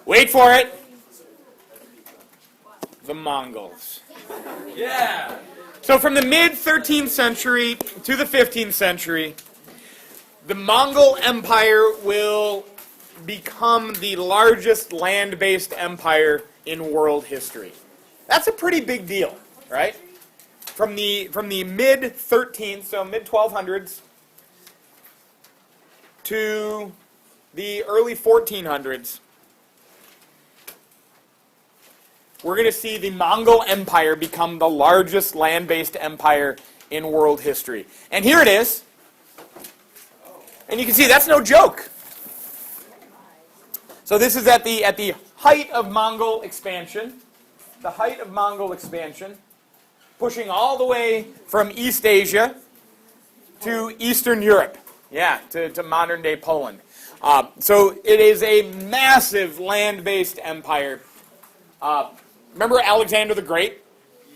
Wait for it. The Mongols. Yeah. So from the mid-13th century to the 15th century, the Mongol Empire will become the largest land-based empire in world history. That's a pretty big deal, right? From the mid-13th, so mid-1200s, to the early 1400s, we're going to see the Mongol Empire become the largest land-based empire in world history. And here it is. And you can see that's no joke. So this is at the height of Mongol expansion. The height of Mongol expansion, pushing all the way from East Asia to Eastern Europe. Yeah, to modern-day Poland. So it is a massive land-based empire. Remember Alexander the Great?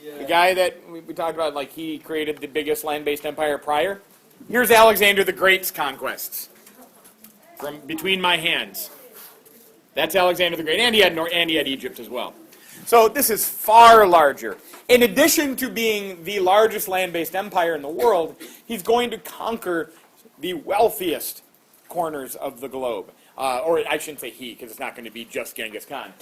Yeah. The guy that we talked about, like he created the biggest land-based empire prior? Here's Alexander the Great's conquests from between my hands. That's Alexander the Great, and he had Egypt as well. So this is far larger. In addition to being the largest land-based empire in the world, he's going to conquer the wealthiest corners of the globe. Or I shouldn't say he, because it's not going to be just Genghis Khan.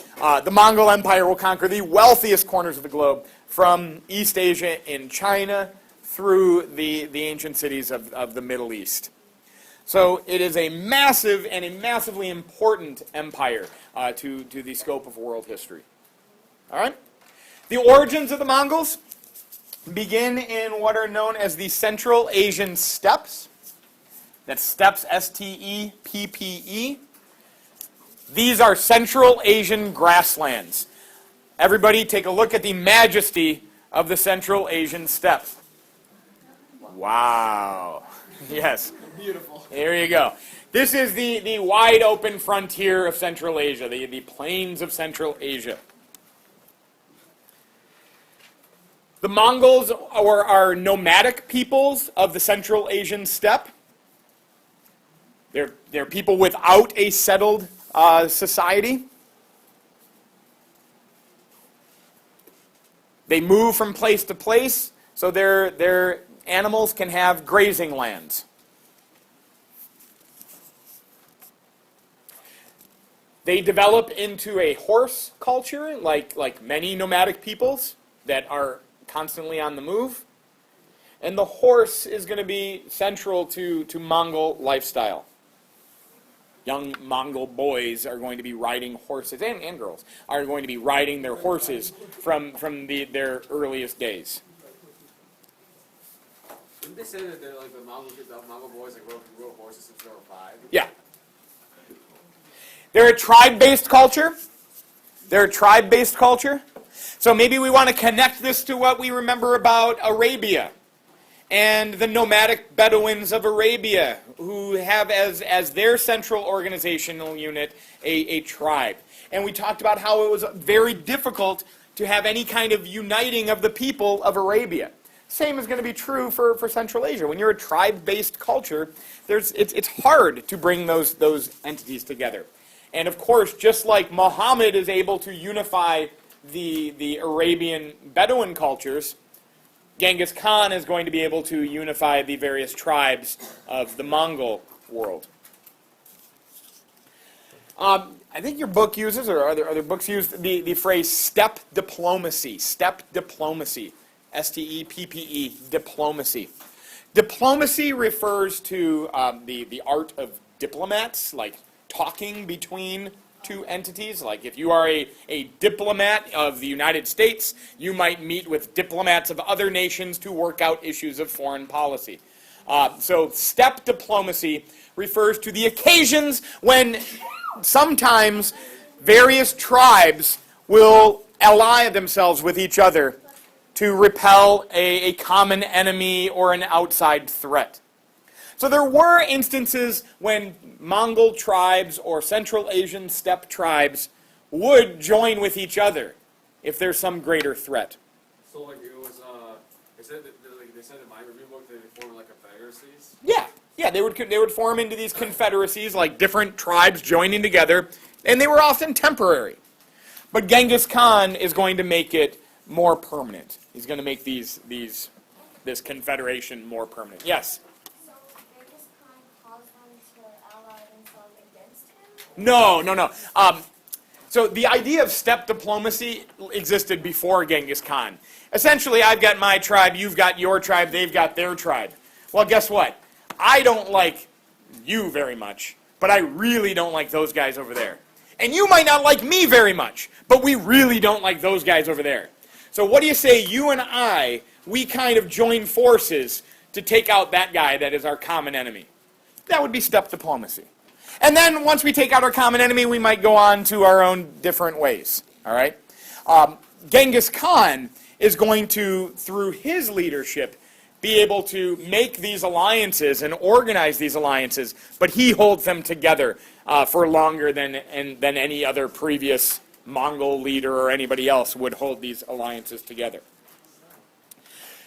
The Mongol Empire will conquer the wealthiest corners of the globe, from East Asia in China through the ancient cities of the Middle East. So it is a massive and a massively important empire to the scope of world history. All right? The origins of the Mongols begin in what are known as the Central Asian steppes. That's steppes, S-T-E-P-P-E. These are Central Asian grasslands. Everybody take a look at the majesty of the Central Asian steppe. Wow. Yes. Beautiful. Here you go. This is the wide open frontier of Central Asia, the plains of Central Asia. The Mongols are nomadic peoples of the Central Asian steppe. They're people without a settled society. They move from place to place, so their animals can have grazing lands. They develop into a horse culture, like many nomadic peoples that are constantly on the move. And the horse is going to be central to Mongol lifestyle. Young Mongol boys are going to be riding horses, and girls, are going to be riding their horses from their earliest days. Didn't they say that they're like the Mongol boys like rode horses since they were 5? Yeah. They're a tribe-based culture. So maybe we want to connect this to what we remember about Arabia and the nomadic Bedouins of Arabia, who have as their central organizational unit a tribe. And we talked about how it was very difficult to have any kind of uniting of the people of Arabia. Same is going to be true for Central Asia. When you're a tribe-based culture, it's hard to bring those entities together. And of course, just like Muhammad is able to unify the Arabian Bedouin cultures, Genghis Khan is going to be able to unify the various tribes of the Mongol world. I think your book uses, or other books use, the phrase steppe diplomacy. Steppe diplomacy. S-T-E-P-P-E, diplomacy. Diplomacy refers to the art of diplomats, like talking between two entities. Like if you are a diplomat of the United States, you might meet with diplomats of other nations to work out issues of foreign policy. So steppe diplomacy refers to the occasions when sometimes various tribes will ally themselves with each other to repel a common enemy or an outside threat. So there were instances when Mongol tribes or Central Asian steppe tribes would join with each other if there's some greater threat. So like it was, they said in my review book that they formed like confederacies? Yeah, they would form into these confederacies, like different tribes joining together And they were often temporary. But Genghis Khan is going to make it more permanent. He's going to make this confederation more permanent. Yes? So Genghis Khan caused them to ally themselves against him? No. So the idea of steppe diplomacy existed before Genghis Khan. Essentially, I've got my tribe, you've got your tribe, they've got their tribe. Well, guess what? I don't like you very much, but I really don't like those guys over there. And you might not like me very much, but we really don't like those guys over there. So what do you say, you and I, we kind of join forces to take out that guy that is our common enemy? That would be steppe diplomacy. And then once we take out our common enemy, we might go on to our own different ways. All right? Genghis Khan is going to, through his leadership, be able to make these alliances and organize these alliances, but he holds them together for longer than any other previous Mongol leader or anybody else would hold these alliances together.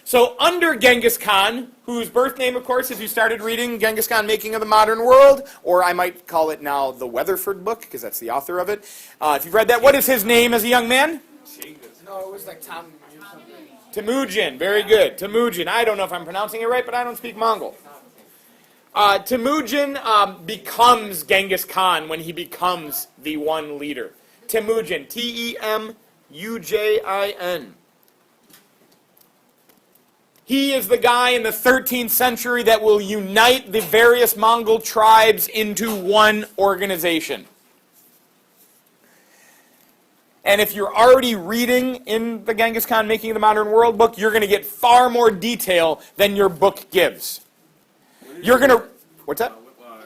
So under Genghis Khan, whose birth name, of course, if you started reading Genghis Khan, Making of the Modern World, or I might call it now the Weatherford book, because that's the author of it. If you've read that, what is his name as a young man? No, it was like Tom. Temujin. Very good. Temujin. I don't know if I'm pronouncing it right, but I don't speak Mongol. Temujin becomes Genghis Khan when he becomes the one leader. Temujin. Temujin. He is the guy in the 13th century that will unite the various Mongol tribes into one organization. And if you're already reading in the Genghis Khan Making of the Modern World book, you're going to get far more detail than your book gives. You're going to... What's that?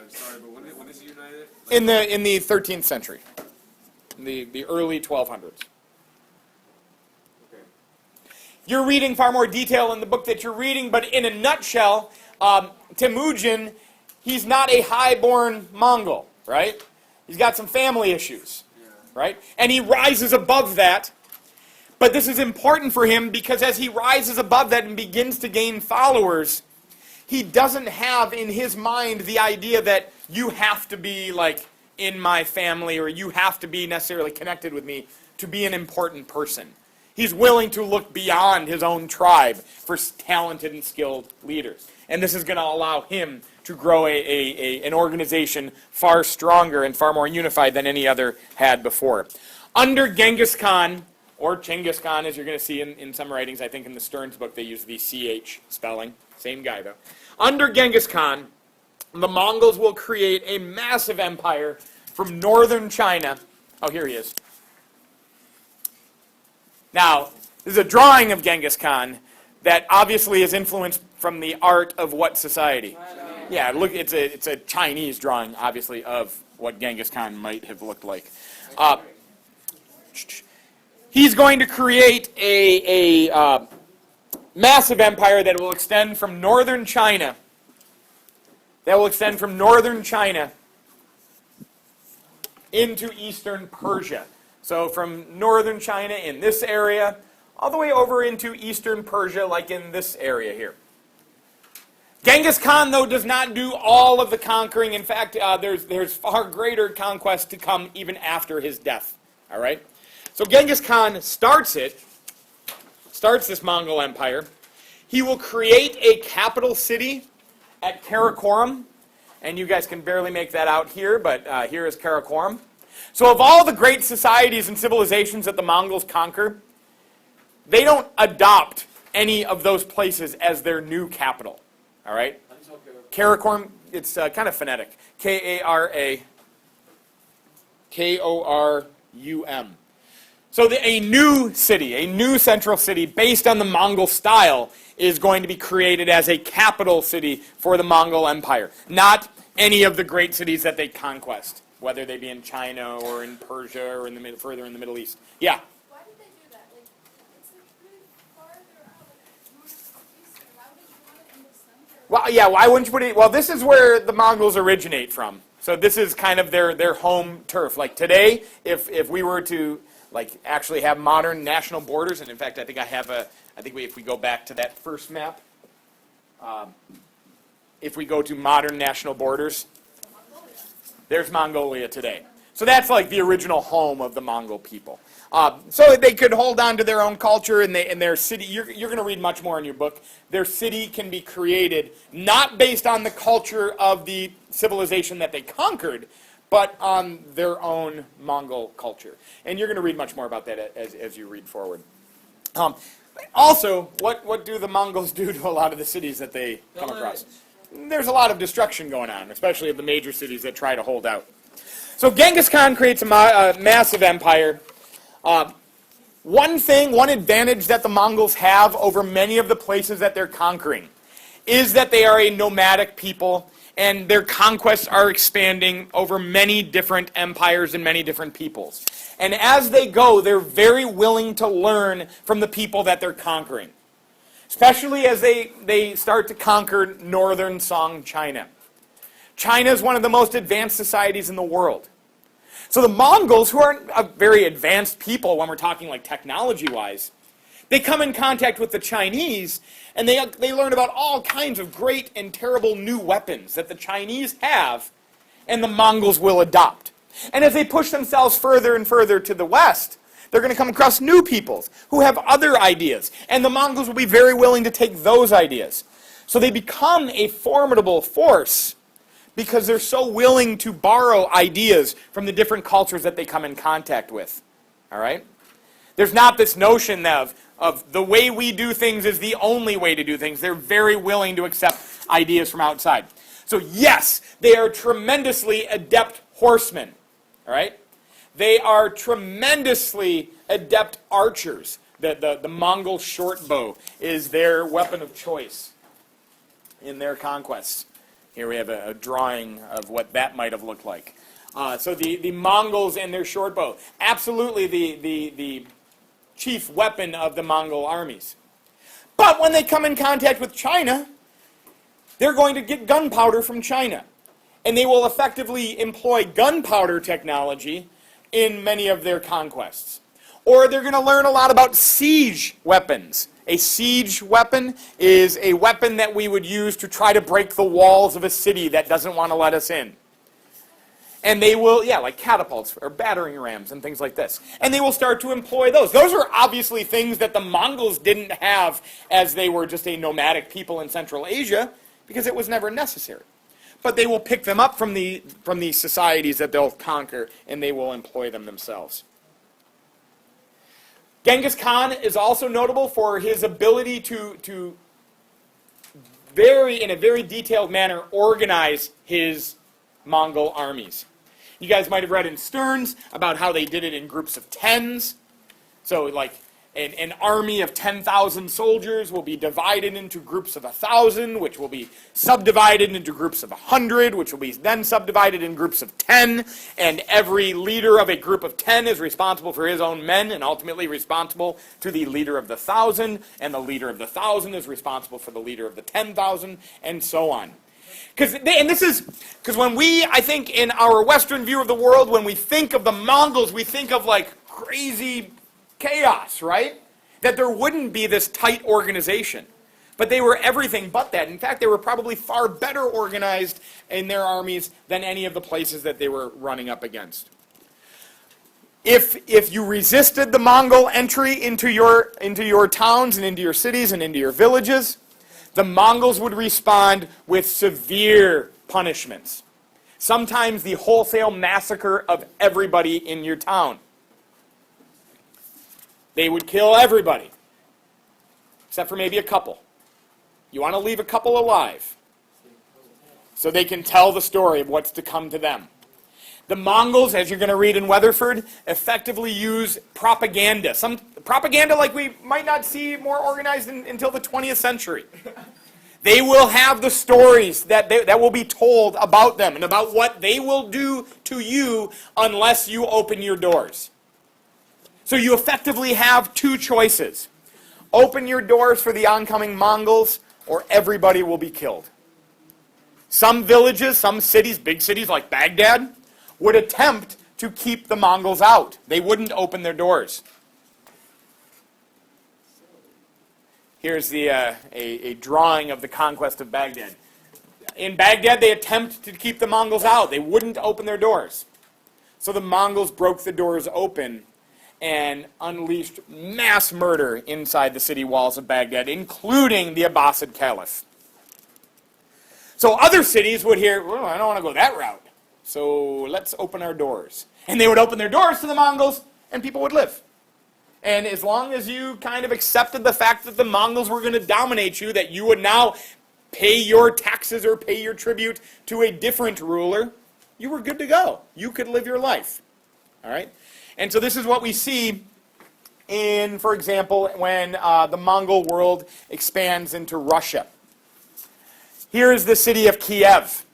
Sorry, but when is he united? In the 13th century. The early 1200s. You're reading far more detail in the book that you're reading, but in a nutshell, Temujin, he's not a high-born Mongol, right? He's got some family issues, right? And he rises above that, but this is important for him because as he rises above that and begins to gain followers, he doesn't have in his mind the idea that you have to be like in my family or you have to be necessarily connected with me to be an important person. He's willing to look beyond his own tribe for talented and skilled leaders. And this is going to allow him to grow an organization far stronger and far more unified than any other had before. Under Genghis Khan, or Chenghis Khan, as you're going to see in some writings, I think in the Stearns book they use the CH spelling. Same guy, though. Under Genghis Khan, the Mongols will create a massive empire from northern China. Oh, here he is. Now, this is a drawing of Genghis Khan that obviously is influenced from the art of what society? Yeah, look, it's a Chinese drawing, obviously, of what Genghis Khan might have looked like. He's going to create a massive empire that will extend from northern China. Into eastern Persia. So from northern China in this area, all the way over into eastern Persia, like in this area here. Genghis Khan, though, does not do all of the conquering. In fact, there's far greater conquest to come even after his death. All right? So Genghis Khan starts this Mongol Empire. He will create a capital city at Karakorum. And you guys can barely make that out here, but here is Karakorum. So of all the great societies and civilizations that the Mongols conquer, they don't adopt any of those places as their new capital. All right? Karakorum, it's kind of phonetic. K-A-R-A-K-O-R-U-M. So a new city, a new central city based on the Mongol style is going to be created as a capital city for the Mongol Empire. Not any of the great cities that they conquest, whether they be in China or in Persia or further in the Middle East. Yeah? Why did they do that? Like, it's like really farther out, like northeastern. Why would you want it in the center? Well, yeah, why wouldn't you put it? Well, this is where the Mongols originate from. So this is kind of their home turf. Like today, if we were to like actually have modern national borders, and in fact, I think if we go back to that first map, if we go to modern national borders, there's Mongolia today. So that's like the original home of the Mongol people. So they could hold on to their own culture and their city. You're going to read much more in your book. Their city can be created not based on the culture of the civilization that they conquered, but on their own Mongol culture. And you're going to read much more about that as you read forward. Also, what do the Mongols do to a lot of the cities that they come across? There's a lot of destruction going on, especially of the major cities that try to hold out. So Genghis Khan creates a massive empire. One advantage that the Mongols have over many of the places that they're conquering is that they are a nomadic people, and their conquests are expanding over many different empires and many different peoples. And as they go, they're very willing to learn from the people that they're conquering, especially as they start to conquer northern Song China. China is one of the most advanced societies in the world. So the Mongols, who aren't a very advanced people when we're talking like technology-wise, they come in contact with the Chinese, and they learn about all kinds of great and terrible new weapons that the Chinese have, and the Mongols will adopt. And as they push themselves further and further to the west, they're going to come across new peoples who have other ideas, and the Mongols will be very willing to take those ideas. So they become a formidable force because they're so willing to borrow ideas from the different cultures that they come in contact with. All right? There's not this notion of the way we do things is the only way to do things. They're very willing to accept ideas from outside. So yes, they are tremendously adept horsemen. All right? They are tremendously adept archers. The Mongol short bow is their weapon of choice in their conquests. Here we have a drawing of what that might have looked like. So the Mongols and their short bow, absolutely the chief weapon of the Mongol armies. But when they come in contact with China, they're going to get gunpowder from China. And they will effectively employ gunpowder technology in many of their conquests. Or they're going to learn a lot about siege weapons. A siege weapon is a weapon that we would use to try to break the walls of a city that doesn't want to let us in. And they will, like catapults or battering rams and things like this. And they will start to employ those. Those are obviously things that the Mongols didn't have as they were just a nomadic people in Central Asia, because it was never necessary. But they will pick them up from the societies that they'll conquer, and they will employ them themselves. Genghis Khan is also notable for his ability to in a very detailed manner, organize his Mongol armies. You guys might have read in Stearns about how they did it in groups of tens. So like an army of 10,000 soldiers will be divided into groups of 1,000, which will be subdivided into groups of 100, which will be then subdivided in groups of 10, and every leader of a group of 10 is responsible for his own men and ultimately responsible to the leader of the 1,000, and the leader of the 1,000 is responsible for the leader of the 10,000, and so on. Because when we, I think, in our Western view of the world, when we think of the Mongols, we think of like crazy chaos, right? That there wouldn't be this tight organization. But they were everything but that. In fact, they were probably far better organized in their armies than any of the places that they were running up against. If you resisted the Mongol entry into your towns and into your cities and into your villages, the Mongols would respond with severe punishments. Sometimes the wholesale massacre of everybody in your town. They would kill everybody, except for maybe a couple. You want to leave a couple alive so they can tell the story of what's to come to them. The Mongols, as you're going to read in Weatherford, effectively use propaganda. Some propaganda like we might not see more organized until the 20th century. They will have the stories that will be told about them and about what they will do to you unless you open your doors. So you effectively have two choices. Open your doors for the oncoming Mongols, or everybody will be killed. Some villages, some cities, big cities like Baghdad, would attempt to keep the Mongols out. They wouldn't open their doors. Here's a drawing of the conquest of In Baghdad, they attempt to keep the Mongols out. They wouldn't open their doors. So the Mongols broke the doors open and unleashed mass murder inside the city walls of Baghdad, including the Abbasid Caliph. So other cities would hear, well, I don't want to go that route, so let's open our doors. And they would open their doors to the Mongols, and people would live. And as long as you kind of accepted the fact that the Mongols were going to dominate you, that you would now pay your taxes or pay your tribute to a different ruler, you were good to go. You could live your life. All right? And so this is what we see in, for example, when the Mongol world expands into Russia. Here is the city of Kiev,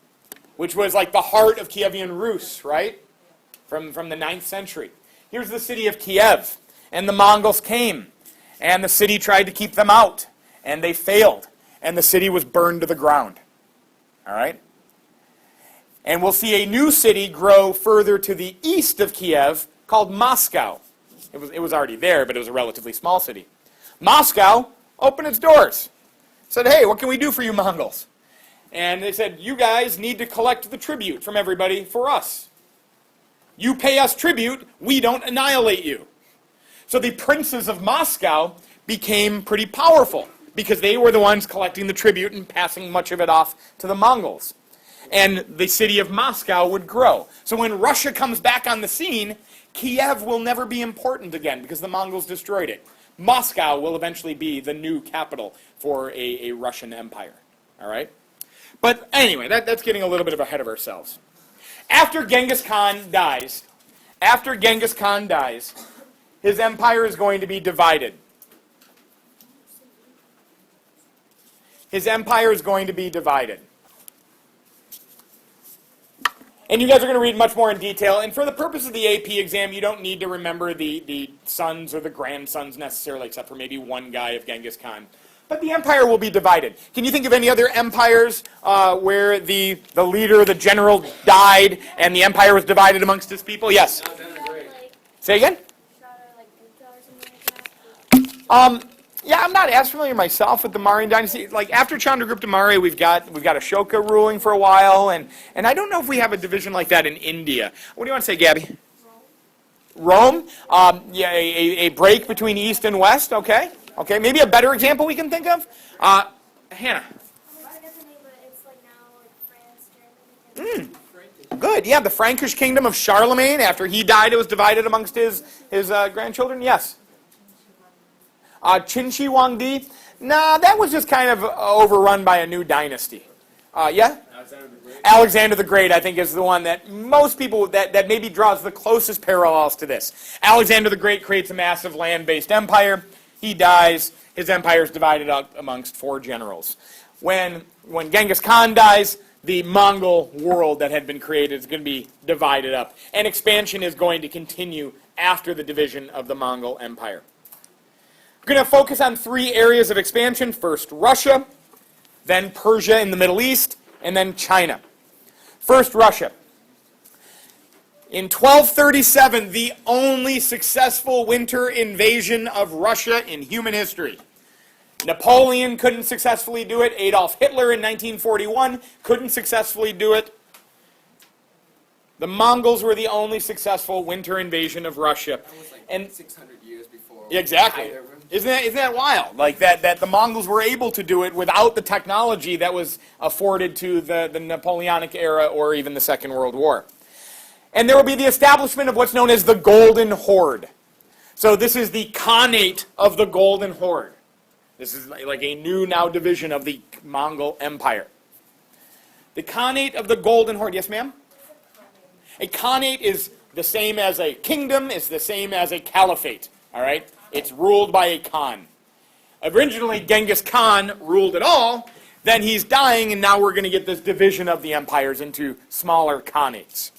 which was like the heart of Kievan Rus, right? From the 9th century. Here's the city of Kiev. And the Mongols came. And the city tried to keep them out. And they failed. And the city was burned to the ground. All right? And we'll see a new city grow further to the east of Kiev called Moscow. It was already there, but it was a relatively small city. Moscow opened its doors. Said, hey, what can we do for you Mongols? And they said, you guys need to collect the tribute from everybody for us. You pay us tribute, we don't annihilate you. So the princes of Moscow became pretty powerful because they were the ones collecting the tribute and passing much of it off to the Mongols. And the city of Moscow would grow. So when Russia comes back on the scene, Kiev will never be important again because the Mongols destroyed it. Moscow will eventually be the new capital for a Russian empire. All right? But anyway, that's getting a little bit ahead of ourselves. After Genghis Khan dies, his empire is going to be divided. His empire is going to be divided. And you guys are going to read much more in detail. And for the purpose of the AP exam, you don't need to remember the sons or the grandsons necessarily, except for maybe one guy of Genghis Khan. But the empire will be divided. Can you think of any other empires where the leader, the general, died and the empire was divided amongst his people? Yes? Say again? Yeah, I'm not as familiar myself with the Mauryan dynasty. Like after Chandragupta Maurya, we've got Ashoka ruling for a while, and I don't know if we have a division like that in India. What do you want to say, Gabby? Rome? Yeah, a break between East and West. Okay. Okay. Maybe a better example we can think of. Hannah. Good. Yeah, the Frankish kingdom of Charlemagne. After he died, it was divided amongst his grandchildren. Yes. Qin Shi Huangdi? Nah, that was just kind of overrun by a new dynasty. Yeah? Alexander the Great, I think, is the one that most people, that maybe draws the closest parallels to this. Alexander the Great creates a massive land-based empire. He dies. His empire is divided up amongst 4 generals. When Genghis Khan dies, the Mongol world that had been created is going to be divided up. And expansion is going to continue after the division of the Mongol Empire. We're going to focus on 3 areas of expansion. First, Russia, then Persia in the Middle East, and then China. First, Russia. In 1237, the only successful winter invasion of Russia in human history. Napoleon couldn't successfully do it. Adolf Hitler in 1941 couldn't successfully do it. The Mongols were the only successful winter invasion of Russia. That was like and 600 years before. Exactly. Isn't that wild? Like that the Mongols were able to do it without the technology that was afforded to the Napoleonic era or even the Second World War. And there will be the establishment of what's known as the Golden Horde. So this is the Khanate of the Golden Horde. This is like a new now division of the Mongol Empire. The Khanate of the Golden Horde. Yes, ma'am? A Khanate is the same as a kingdom. It's the same as a caliphate. All right? It's ruled by a Khan. Originally, Genghis Khan ruled it all. Then he's dying, and now we're going to get this division of the empires into smaller Khanates.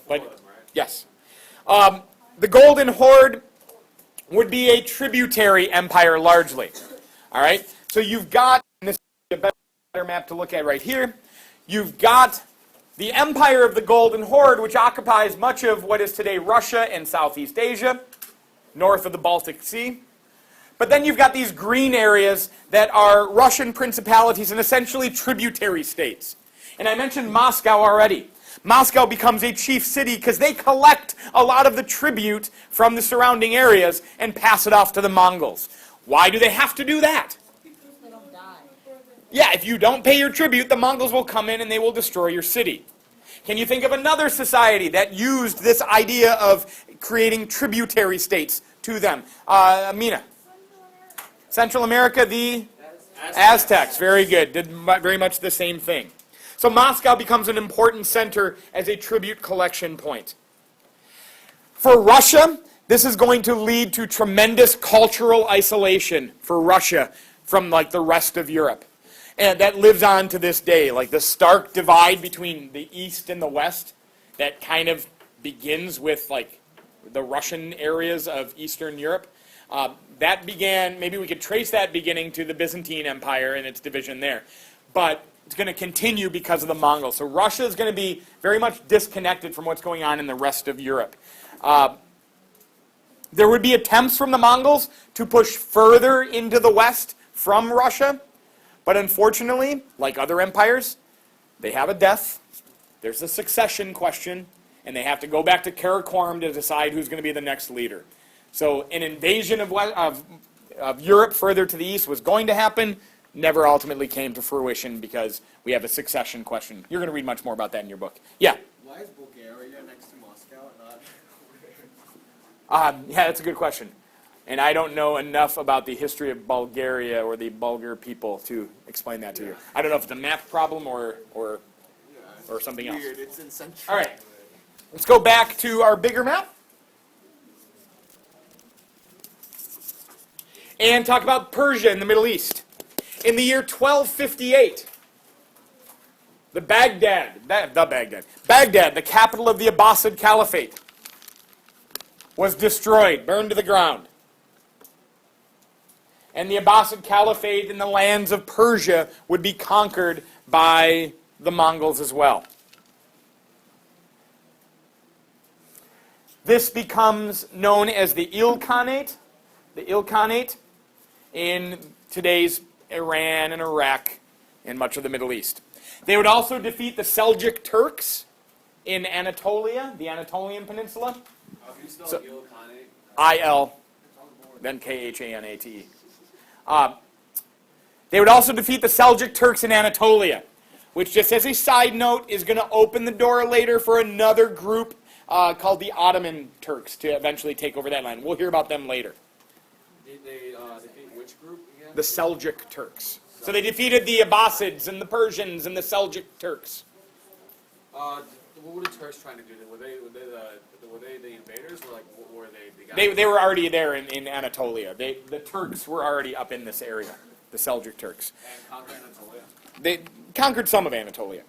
But yes. The Golden Horde would be a tributary empire largely. All right? So you've got, and this is a better map to look at right here, you've got the empire of the Golden Horde, which occupies much of what is today Russia and Southeast Asia, north of the Baltic Sea. But then you've got these green areas that are Russian principalities and essentially tributary states. And I mentioned Moscow already. Moscow becomes a chief city because they collect a lot of the tribute from the surrounding areas and pass it off to the Mongols. Why do they have to do that? They don't die. Yeah, if you don't pay your tribute, the Mongols will come in and they will destroy your city. Can you think of another society that used this idea of creating tributary states to them? Mina? Central America, the Aztecs. Very good. Did very much the same thing. So Moscow becomes an important center as a tribute collection point. For Russia, this is going to lead to tremendous cultural isolation for Russia from like the rest of Europe. And that lives on to this day, like the stark divide between the East and the West that kind of begins with like the Russian areas of Eastern Europe. That began, maybe we could trace that beginning to the Byzantine Empire and its division there. But it's going to continue because of the Mongols. So Russia is going to be very much disconnected from what's going on in the rest of Europe. There would be attempts from the Mongols to push further into the West from Russia. But unfortunately, like other empires, they have a death, there's a succession question, and they have to go back to Karakorum to decide who's going to be the next leader. So an invasion of Europe further to the east was going to happen, never ultimately came to fruition because we have a succession question. You're going to read much more about that in your book. Yeah? Why is Bulgaria next to Moscow and not? Yeah, that's a good question. And I don't know enough about the history of Bulgaria or the Bulgar people to explain that to you. I don't know if it's a map problem or something else. Weird. It's in Central. All right, let's go back to our bigger map and talk about Persia in the Middle East. In the year 1258, Baghdad, the capital of the Abbasid Caliphate, was destroyed, burned to the ground. And the Abbasid Caliphate in the lands of Persia would be conquered by the Mongols as well. This becomes known as the Ilkhanate in today's Iran and Iraq and much of the Middle East. They would also defeat the Seljuk Turks in Anatolia, the Anatolian Peninsula. If you spell So- Ilkhanate, I-L, then Khanate. They would also defeat the Seljuk Turks in Anatolia, which, just as a side note, is going to open the door later for another group called the Ottoman Turks to eventually take over that land. We'll hear about them later. they defeat which group again? The Seljuk Turks. So they defeated the Abbasids and the Persians and the Seljuk Turks. What were the Turks trying to do? Were they the invaders, or like what were they? The guys They were already there in Anatolia. The Turks were already up in this area, the Seljuk Turks. and conquered Anatolia. They conquered some of Anatolia.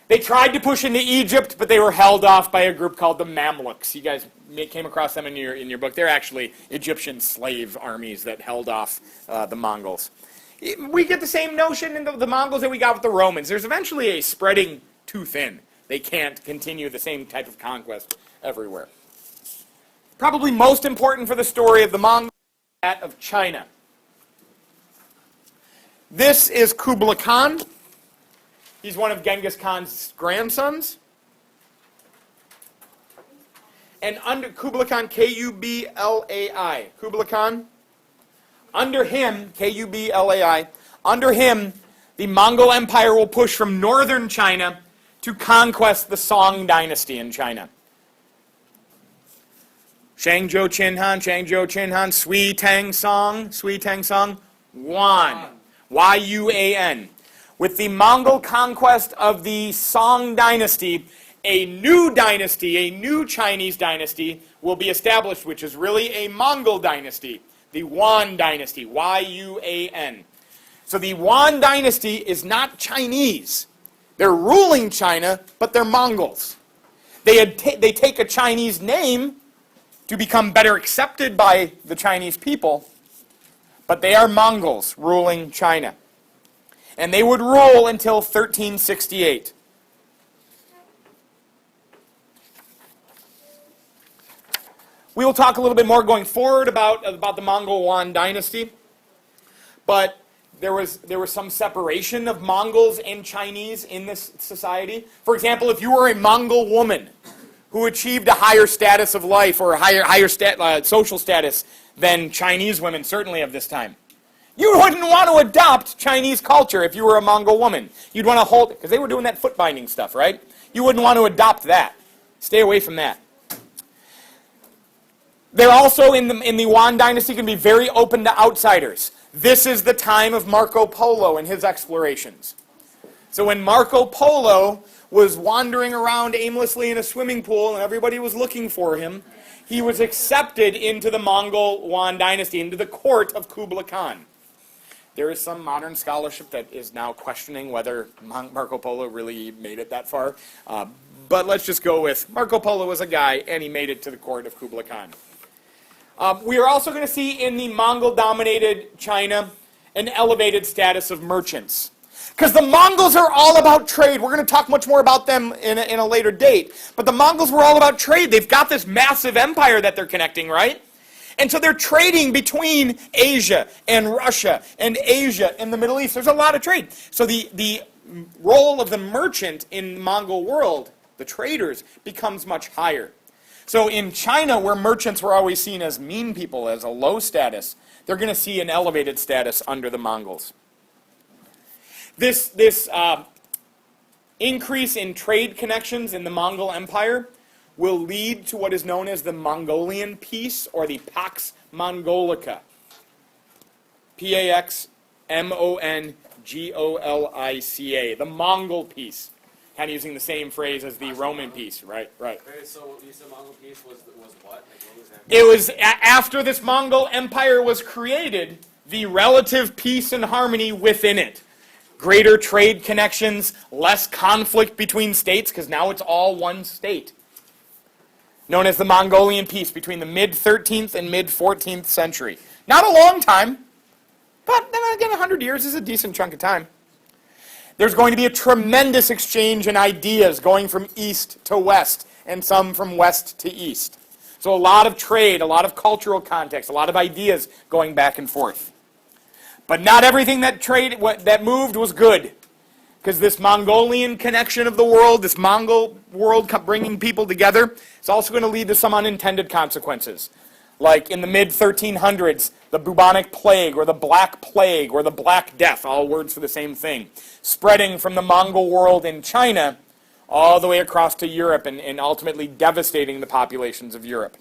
They tried to push into Egypt, but they were held off by a group called the Mamluks. You guys came across them in your book. They're actually Egyptian slave armies that held off the Mongols. We get the same notion in the Mongols that we got with the Romans. There's eventually a spreading too thin. They can't continue the same type of conquest everywhere. Probably most important for the story of the Mongols is that of China. This is Kublai Khan. He's one of Genghis Khan's grandsons. And under Kublai Khan, K-U-B-L-A-I, Kublai Khan, under him, K-U-B-L-A-I, under him, the Mongol Empire will push from northern China to conquest the Song dynasty in China. Shangzhou Qinhan, Sui Tang Song, Yuan, Y-U-A-N. With the Mongol conquest of the Song dynasty, a new Chinese dynasty will be established, which is really a Mongol dynasty, the Yuan dynasty, Y-U-A-N. So the Yuan dynasty is not Chinese. They're ruling China, but they're Mongols. They take a Chinese name to become better accepted by the Chinese people, but they are Mongols ruling China. And they would rule until 1368. We will talk a little bit more going forward about the Mongol Yuan dynasty. But there was some separation of Mongols and Chinese in this society. For example, if you were a Mongol woman who achieved a higher status of life or a higher social status than Chinese women, certainly of this time, you wouldn't want to adopt Chinese culture if you were a Mongol woman. You'd want to hold it, because they were doing that foot binding stuff, right? You wouldn't want to adopt that. Stay away from that. They're also, in the Yuan dynasty, going to be very open to outsiders. This is the time of Marco Polo and his explorations. So when Marco Polo was wandering around aimlessly in a swimming pool and everybody was looking for him, he was accepted into the Mongol Yuan dynasty, into the court of Kublai Khan. There is some modern scholarship that is now questioning whether Marco Polo really made it that far. But let's just go with Marco Polo was a guy, and he made it to the court of Kublai Khan. We are also going to see in the Mongol-dominated China an elevated status of merchants. Because the Mongols are all about trade. We're going to talk much more about them in a later date. But the Mongols were all about trade. They've got this massive empire that they're connecting, right? And so they're trading between Asia and Russia and Asia and the Middle East. There's a lot of trade. So the role of the merchant in the Mongol world, the traders, becomes much higher. So in China, where merchants were always seen as mean people, as a low status, they're going to see an elevated status under the Mongols. This increase in trade connections in the Mongol Empire will lead to what is known as the Mongolian peace, or the Pax Mongolica. P-A-X-M-O-N-G-O-L-I-C-A. The Mongol peace. Kind of using the same phrase as the Roman peace, right? Right. Okay, so you said Mongol peace was what? Like, what was that? It was after this Mongol Empire was created, the relative peace and harmony within it. Greater trade connections, less conflict between states, because now it's all one state. Known as the Mongolian peace between the mid-13th and mid-14th century. Not a long time, but then again, 100 years is a decent chunk of time. There's going to be a tremendous exchange in ideas going from east to west, and some from west to east. So a lot of trade, a lot of cultural context, a lot of ideas going back and forth. But not everything that moved was good. Because this Mongolian connection of the world, this Mongol world bringing people together, is also going to lead to some unintended consequences. Like in the mid-1300s, the bubonic plague, or the Black Plague, or the Black Death, all words for the same thing, spreading from the Mongol world in China all the way across to Europe and ultimately devastating the populations of Europe.